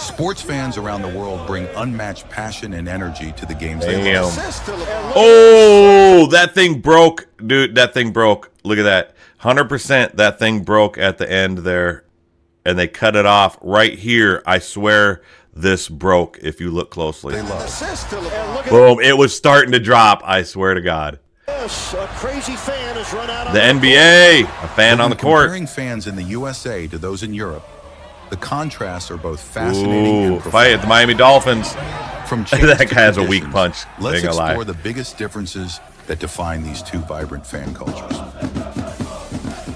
Sports fans around the world bring unmatched passion and energy to the games they Damn. love. Oh, that thing broke. Dude, that thing broke. Look at that. 100% that thing broke at the end there. And they cut it off right here. I swear this broke if you look closely. They love. Boom. It was starting to drop. I swear to God. The NBA, a fan on the court. Comparing fans in the USA to those in Europe, the contrasts are both fascinating and profound. Fight at the Miami Dolphins. From that guy has a weak punch. Let's explore the biggest differences that define these two vibrant fan cultures.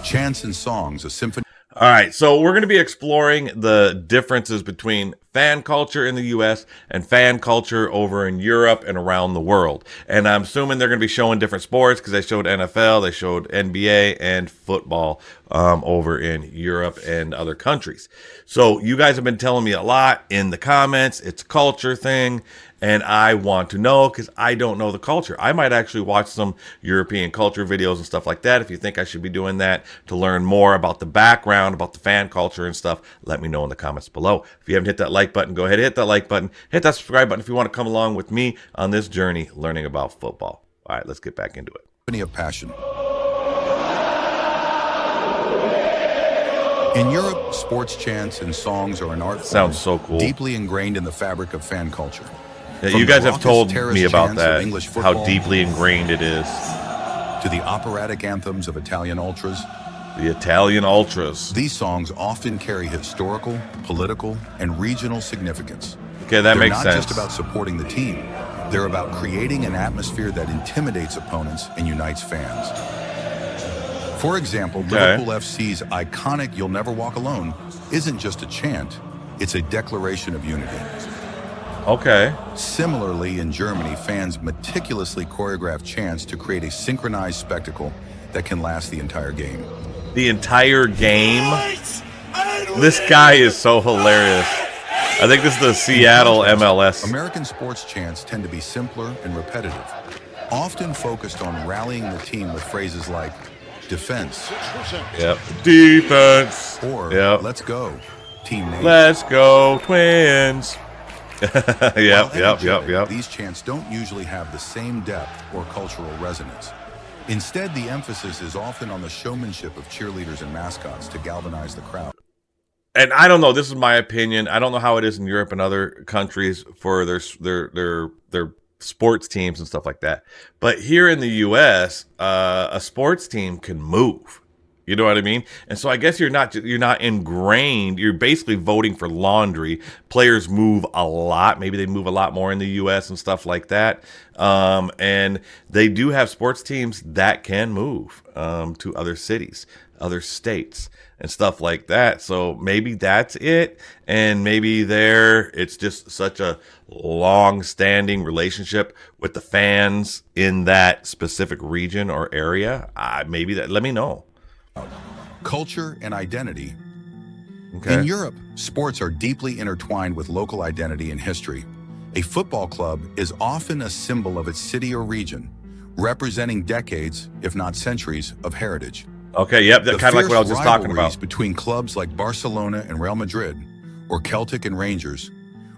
Chants and songs, a symphony. All right, so we're going to be exploring the differences between fan culture in the U.S. and fan culture over in Europe and around the world. And I'm assuming they're going to be showing different sports because they showed NFL, they showed NBA and football over in Europe and other countries. So you guys have been telling me a lot in the comments. It's a culture thing. And I want to know because I don't know the culture. I might actually watch some European culture videos and stuff like that. If you think I should be doing that to learn more about the background, about the fan culture and stuff, let me know in the comments below. If you haven't hit that like button, go ahead and hit that like button. Hit that subscribe button if you want to come along with me on this journey learning about football. All right, let's get back into it. Symphony of passion. In Europe, sports chants and songs are an art Sounds so cool. deeply ingrained in the fabric of fan culture. Yeah, you guys have told me about that, how deeply ingrained it is. To the operatic anthems of Italian ultras. The Italian ultras. These songs often carry historical, political, and regional significance. Okay, that makes sense. They're not just about supporting the team. They're about creating an atmosphere that intimidates opponents and unites fans. For example, Liverpool FC's iconic "You'll Never Walk Alone" isn't just a chant, it's a declaration of unity. Okay. Similarly, in Germany, fans meticulously choreograph chants to create a synchronized spectacle that can last the entire game. The entire game? This guy is so hilarious. I think this is the Seattle MLS. American sports chants tend to be simpler and repetitive, often focused on rallying the team with phrases like defense. Yep. Defense. Or let's go, team nation. Let's go, Twins. Yep. These chants don't usually have the same depth or cultural resonance. Instead, the emphasis is often on the showmanship of cheerleaders and mascots to galvanize the crowd. And I don't know, this is my opinion. I don't know how it is in Europe and other countries for their sports teams and stuff like that. But here in the US, a sports team can move. You know what I mean? And so I guess you're not ingrained. You're basically voting for laundry. Players move a lot. Maybe they move a lot more in the U.S. and stuff like that. And they do have sports teams that can move to other cities, other states, and stuff like that. So maybe that's it. And maybe it's just such a long-standing relationship with the fans in that specific region or area. Maybe that. Let me know. Culture and identity. Okay. In Europe, sports are deeply intertwined with local identity and history. A football club is often a symbol of its city or region, representing decades, if not centuries, of heritage. Okay, yep, that's kind of like what I was just talking about. Between clubs like Barcelona and Real Madrid, or Celtic and Rangers,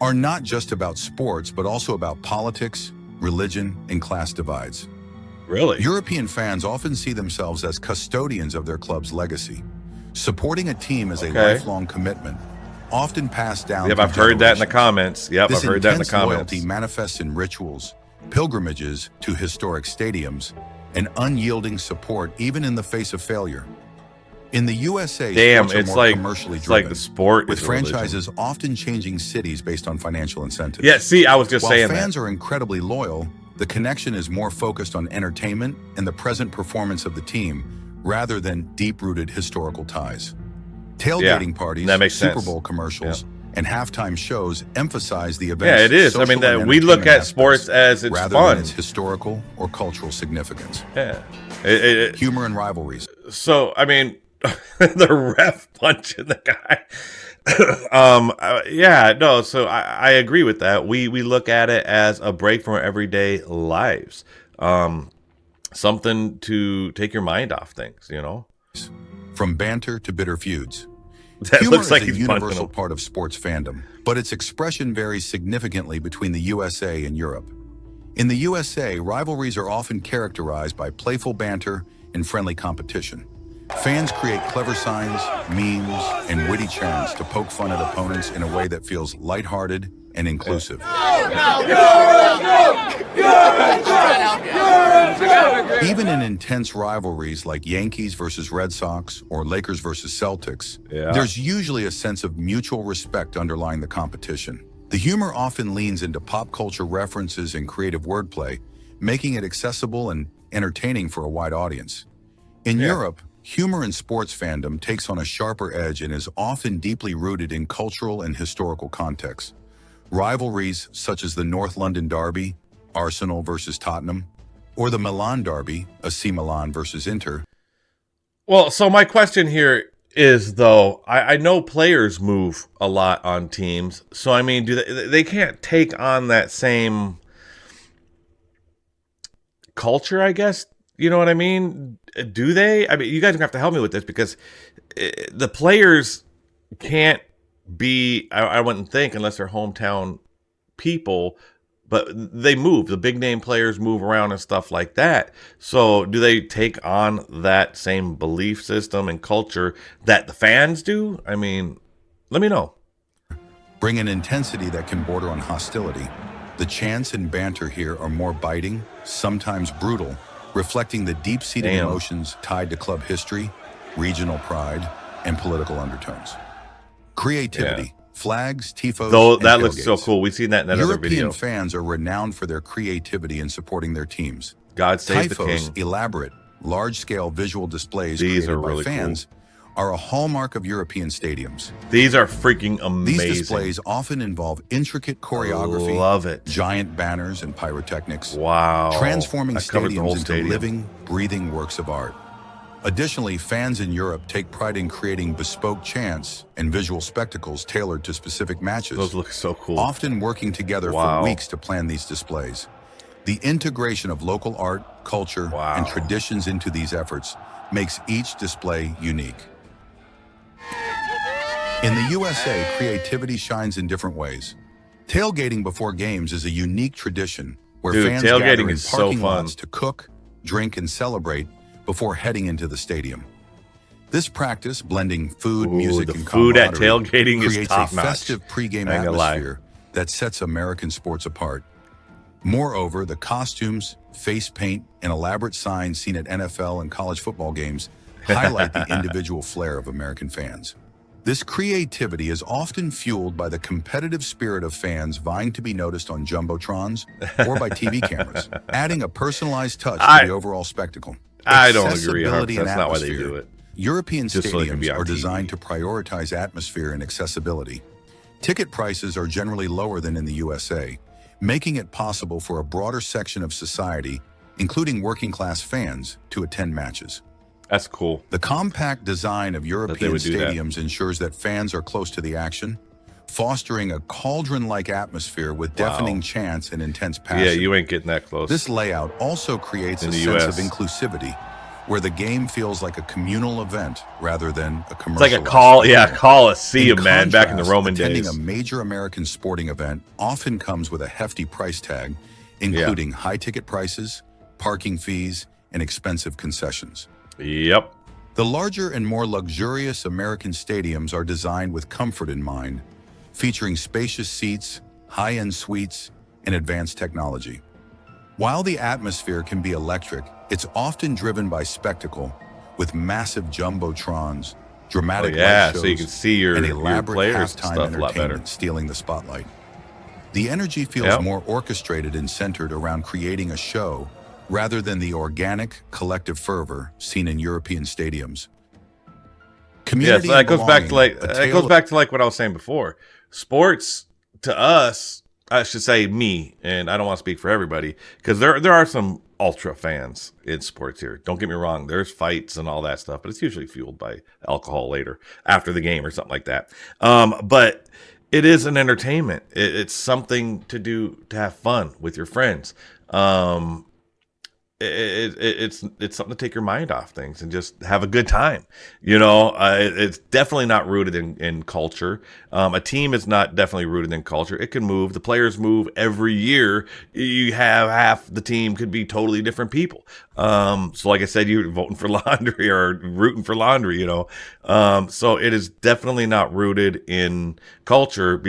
are not just about sports, but also about politics, religion, and class divides. Really? European fans often see themselves as custodians of their club's legacy. Supporting a team is a lifelong commitment, often passed down. Yep, I've heard that in the comments. Yep, I've heard that in the comments. This intense loyalty manifests in rituals, pilgrimages to historic stadiums, and unyielding support even in the face of failure. In the USA, it's like commercially driven, like the sport with franchises often changing cities based on financial incentives. Yeah, see, I was just saying that. While fans are incredibly loyal, the connection is more focused on entertainment and the present performance of the team rather than deep-rooted historical ties. Tailgating parties, Super Bowl commercials, and halftime shows emphasize the event's it is. I mean, we look at sports as it's rather fun. Than its historical or cultural significance. Yeah. Humor and rivalries. So, I mean, the ref punching the guy. So I agree with that. We look at it as a break from our everyday lives. Something to take your mind off things, you know? From banter to bitter feuds. That Humor looks like is a he's punching universal him. part of sports fandom, but its expression varies significantly between the USA and Europe. In the USA, rivalries are often characterized by playful banter and friendly competition. Fans create clever signs, memes, and witty chants to poke fun at opponents in a way that feels lighthearted and inclusive. Even in intense rivalries like Yankees versus Red Sox or Lakers versus Celtics, there's usually a sense of mutual respect underlying the competition. The humor often leans into pop culture references and creative wordplay, making it accessible and entertaining for a wide audience. In Europe, humor in sports fandom takes on a sharper edge and is often deeply rooted in cultural and historical context. Rivalries such as the North London Derby, Arsenal versus Tottenham, or the Milan Derby, AC Milan versus Inter. Well, so my question here is, though, I know players move a lot on teams, so I mean, do they can't take on that same culture, I guess? You know what I mean? Do they? I mean, you guys have to help me with this because the players can't be, I wouldn't think, unless they're hometown people, but they move. The big name players move around and stuff like that. So do they take on that same belief system and culture that the fans do? I mean, let me know. Bring an intensity that can border on hostility. The chants and banter here are more biting, sometimes brutal, reflecting the deep-seated emotions tied to club history, regional pride, and political undertones. Creativity, flags, tifos, Though and that tailgates. Looks so cool. We've seen that in that other video. European fans are renowned for their creativity in supporting their teams. God save the king. Tifos, elaborate, large-scale visual displays These created are really by fans, are a hallmark of European stadiums. These are freaking amazing. These displays often involve intricate choreography, love it. giant banners and pyrotechnics, Wow. transforming That covers the whole stadiums into stadium. living, breathing works of art. Additionally, fans in Europe take pride in creating bespoke chants and visual spectacles tailored to specific matches. Those look so cool. Often working together for weeks to plan these displays. The integration of local art, culture, and traditions into these efforts makes each display unique. In the USA, creativity shines in different ways. Tailgating before games is a unique tradition where fans gather in parking lots to cook, drink, and celebrate before heading into the stadium. This practice, blending food, music, and food at camaraderie, tailgating is creates a top-notch. festive pregame atmosphere that sets American sports apart. Moreover, the costumes, face paint, and elaborate signs seen at NFL and college football games highlight the individual flair of American fans. This creativity is often fueled by the competitive spirit of fans vying to be noticed on jumbotrons or by TV cameras, adding a personalized touch to the overall spectacle. I don't agree. That's not why they do it. European stadiums are designed to prioritize atmosphere and accessibility. Ticket prices are generally lower than in the USA, making it possible for a broader section of society, including working-class fans, to attend matches. That's cool. The compact design of European stadiums ensures that fans are close to the action, fostering a cauldron-like atmosphere with deafening chants and intense passion. Yeah, you ain't getting that close. This layout also creates a sense of inclusivity, where the game feels like a communal event rather than a commercial. It's like a coliseum, man, back in the Roman days. Attending a major American sporting event often comes with a hefty price tag, including high ticket prices, parking fees, and expensive concessions. Yep. The larger and more luxurious American stadiums are designed with comfort in mind, featuring spacious seats, high-end suites, and advanced technology. While the atmosphere can be electric, it's often driven by spectacle, with massive jumbotrons, dramatic light shows, so you can see your and elaborate players halftime stuff a lot better. entertainment stealing the spotlight. The energy feels more orchestrated and centered around creating a show rather than the organic, collective fervor seen in European stadiums. Community that goes back to like what I was saying before. Sports to us, I should say me, and I don't want to speak for everybody, because there are some ultra fans in sports here. Don't get me wrong, there's fights and all that stuff, but it's usually fueled by alcohol later, after the game or something like that. But it is an entertainment. It's something to do to have fun with your friends. it's something to take your mind off things and just have a good time. It's definitely not rooted in culture. A team is not definitely rooted in culture. It can move. The players move every year. You have half the team could be totally different people. So like I said, you're voting for laundry or rooting for laundry, so it is definitely not rooted in culture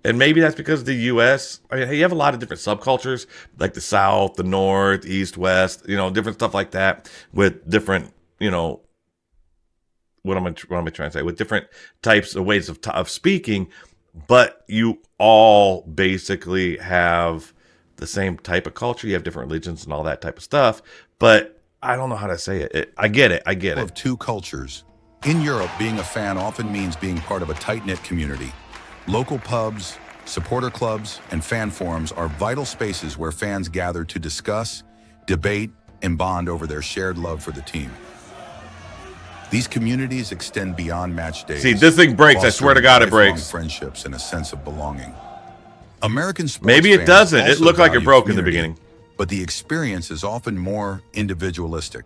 and maybe that's because the U.S., I mean, you have a lot of different subcultures, like the South, the North, East, West, different stuff like that with different, what am I trying to say? With different types of ways of speaking, but you all basically have the same type of culture. You have different religions and all that type of stuff, but I don't know how to say it. I get it. Of two cultures. In Europe, being a fan often means being part of a tight-knit community. Local pubs, supporter clubs, and fan forums are vital spaces where fans gather to discuss, debate, and bond over their shared love for the team. These communities extend beyond match days. See, this thing breaks. I swear to God, it breaks. Friendships and a sense of belonging. American sports Maybe it doesn't. It looked like it broke in the beginning. But the experience is often more individualistic.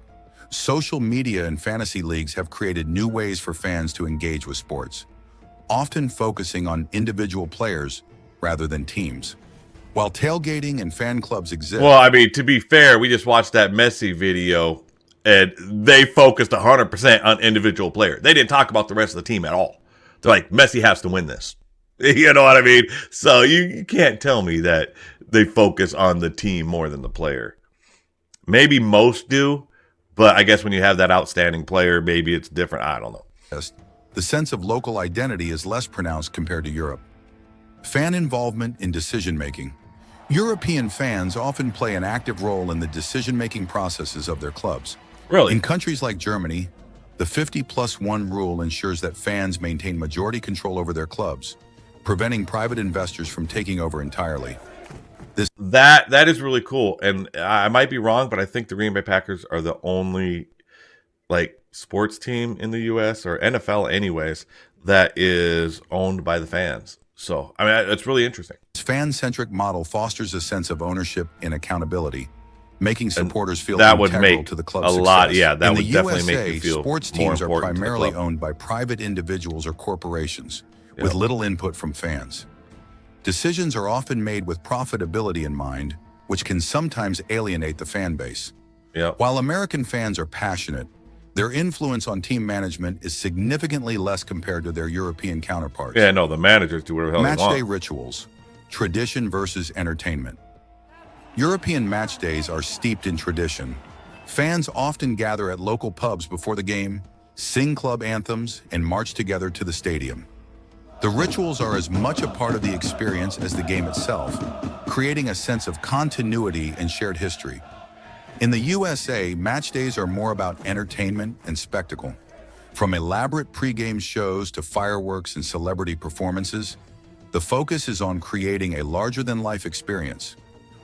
Social media and fantasy leagues have created new ways for fans to engage with sports, often focusing on individual players rather than teams. While tailgating and fan clubs exist. Well, I mean, to be fair, we just watched that Messi video and they focused 100% on individual player. They didn't talk about the rest of the team at all. They're like, Messi has to win this. You know what I mean? So you can't tell me that they focus on the team more than the player. Maybe most do, but I guess when you have that outstanding player, maybe it's different. I don't know. The sense of local identity is less pronounced compared to Europe. Fan involvement in decision-making. European fans often play an active role in the decision-making processes of their clubs. Really? In countries like Germany, the 50+1 rule ensures that fans maintain majority control over their clubs, preventing private investors from taking over entirely. That is really cool. And I might be wrong, but I think the Green Bay Packers are the only sports team in the US or NFL anyways that is owned by the fans. So, I mean, it's really interesting. This fan-centric model fosters a sense of ownership and accountability, making supporters feel that would integral make to the club's a success. lot. Yeah, that would definitely USA, make you feel sports more teams are important to the primarily club. owned by private individuals or corporations with little input from fans. Decisions are often made with profitability in mind, which can sometimes alienate the fan base. While American fans are passionate, their influence on team management is significantly less compared to their European counterparts. Yeah, no, the managers do whatever the hell they want. Match day rituals, tradition versus entertainment. European match days are steeped in tradition. Fans often gather at local pubs before the game, sing club anthems, and march together to the stadium. The rituals are as much a part of the experience as the game itself, creating a sense of continuity and shared history. In the USA, match days are more about entertainment and spectacle. From elaborate pregame shows to fireworks and celebrity performances, the focus is on creating a larger-than-life experience.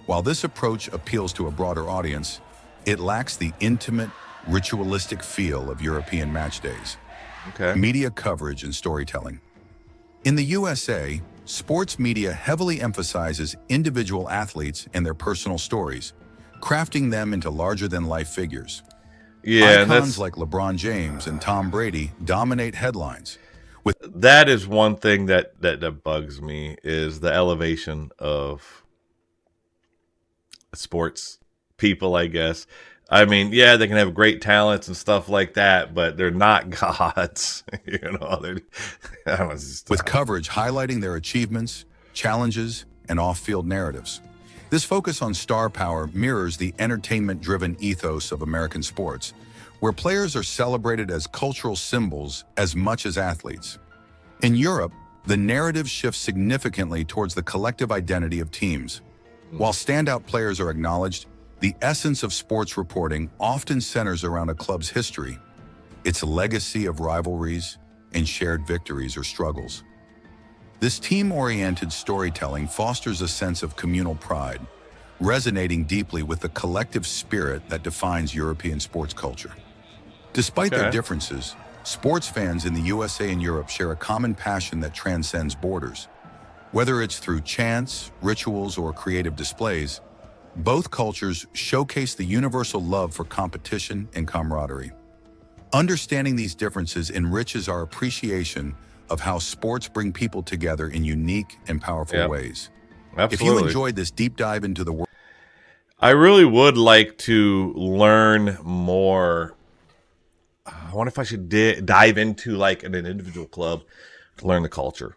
While this approach appeals to a broader audience, it lacks the intimate, ritualistic feel of European match days. Media coverage and storytelling. In the USA, sports media heavily emphasizes individual athletes and their personal stories, crafting them into larger-than-life figures. Icons like LeBron James and Tom Brady dominate headlines. That is one thing that bugs me, is the elevation of sports people, I guess. I mean, yeah, they can have great talents and stuff like that, but they're not gods. With coverage highlighting their achievements, challenges, and off-field narratives. This focus on star power mirrors the entertainment-driven ethos of American sports, where players are celebrated as cultural symbols as much as athletes. In Europe, the narrative shifts significantly towards the collective identity of teams. While standout players are acknowledged, the essence of sports reporting often centers around a club's history, its legacy of rivalries, and shared victories or struggles. This team-oriented storytelling fosters a sense of communal pride, resonating deeply with the collective spirit that defines European sports culture. Despite their differences, sports fans in the USA and Europe share a common passion that transcends borders. Whether it's through chants, rituals, or creative displays, Both cultures showcase the universal love for competition and camaraderie. Understanding these differences enriches our appreciation of how sports bring people together in unique and powerful ways. Absolutely. If you enjoyed this deep dive into the world, I really would like to learn more. I wonder if I should dive into like an individual club to learn the culture.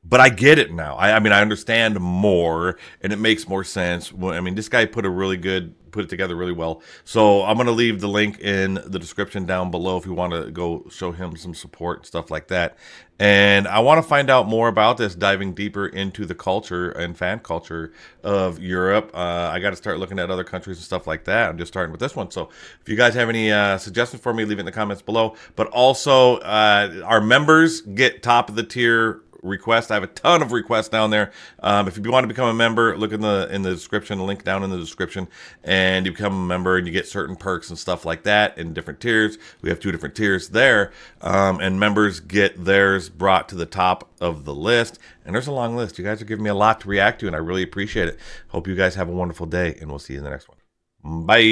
But I get it now. I mean, I understand more, and it makes more sense. I mean, this guy put it together really well. So I'm gonna leave the link in the description down below if you want to go show him some support and stuff like that. And I want to find out more about this, diving deeper into the culture and fan culture of Europe. I got to start looking at other countries and stuff like that. I'm just starting with this one. So if you guys have any suggestions for me, leave it in the comments below. But also, our members get top of the tier request. I have a ton of requests down there. If you want to become a member, look in the description, the link down in the description, and you become a member and you get certain perks and stuff like that in different tiers. We have 2 different tiers there, and members get theirs brought to the top of the list. And there's a long list. You guys are giving me a lot to react to, and I really appreciate it. Hope you guys have a wonderful day, and we'll see you in the next one. Bye.